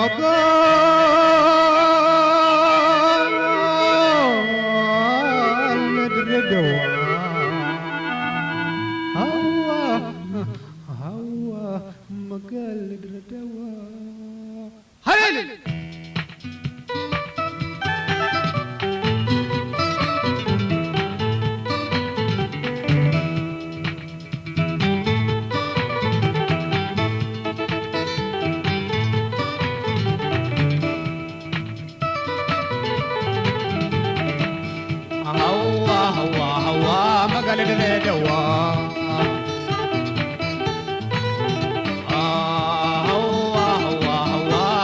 مقال الردوة هوا مقال الردوة هلل مقال الردوة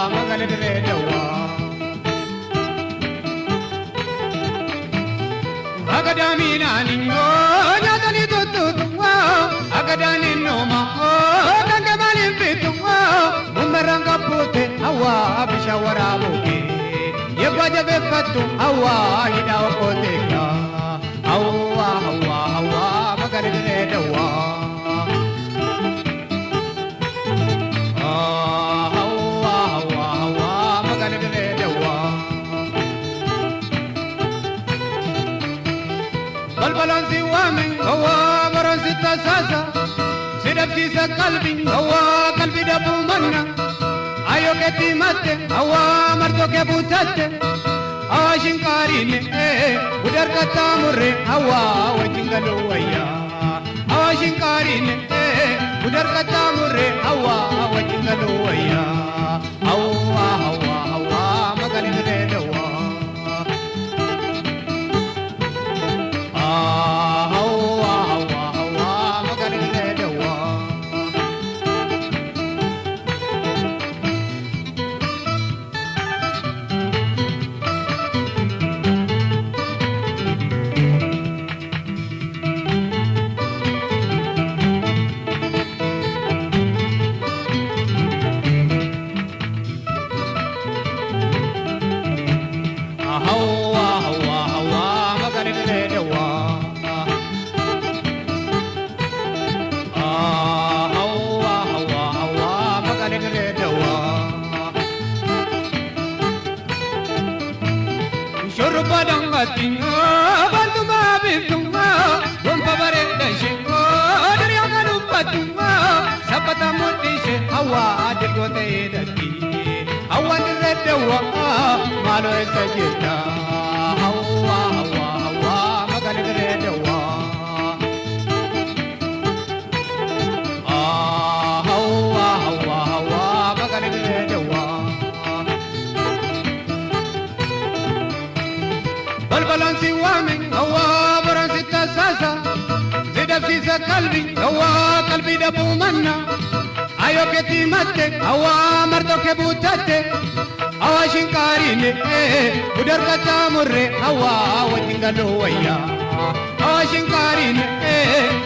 مقال الردوة أقدامي نانينو نادني توتو أقدامي نوما كنكمالي بيتو بمرانغا بوتي هوا بشاورا بوكي يبقى جبفتو هوا هداو كوتيكا هوا مقال الردوة مقال الردوة بلبلان سوامي هوا برنسي تساسا سيدبسي قلبي هوا قلبي دبو منا ayo che ti matte awa marto che buttate awa shinkarine udar kata murre awa wajingalo waya awa shinkarine udar kata murre awa wajingalo waya awa magali de dawa magali de dawa Tinga bantu mabintunga bomba barenda shingo dari akalu patunga sapata mutishe awa adegote dati awa diredewa malo esajita awa magali diredewa awa magali diredewa بلبلان سوامي هوا برنسي تساسا زيدب سيسا قلبي هوا قلبي دبو منا ايو كتي ماتي هوا مردو كبوتاتي هوا شنكاريني ودر كتا مري هوا وجنغلو ويا هوا شنكاريني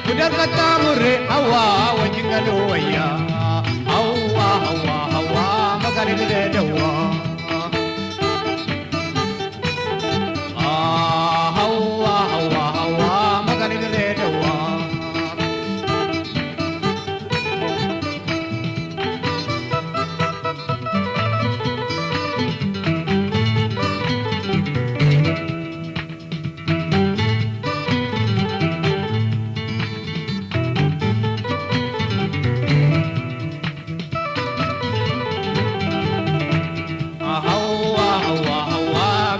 ودر كتا مري هوا وجنغلو ويا هوا مغالي دوا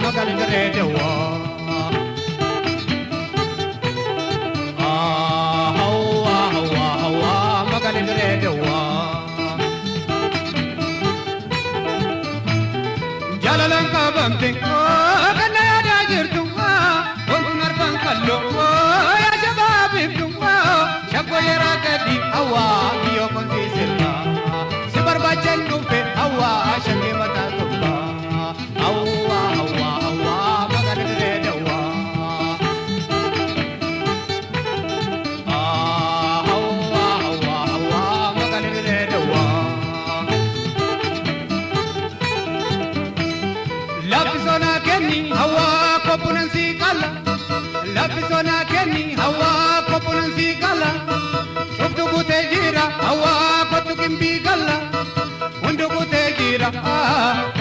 magali de dawa magali de dawa jalalan kabamte kana ya dajirtu ontunar bankallo ya jababtu shakko yara kadi awa yo konti sirma sibar bachen nupe awa shange mata tumba awa magal de dawa magal de dawa لبسونا كني هوا كوبنسي كلا لبسونا كني هوا كوبنسي كلا شفتو تجيرا هوا كتو كمبي كلا وندو تجيرا جيرا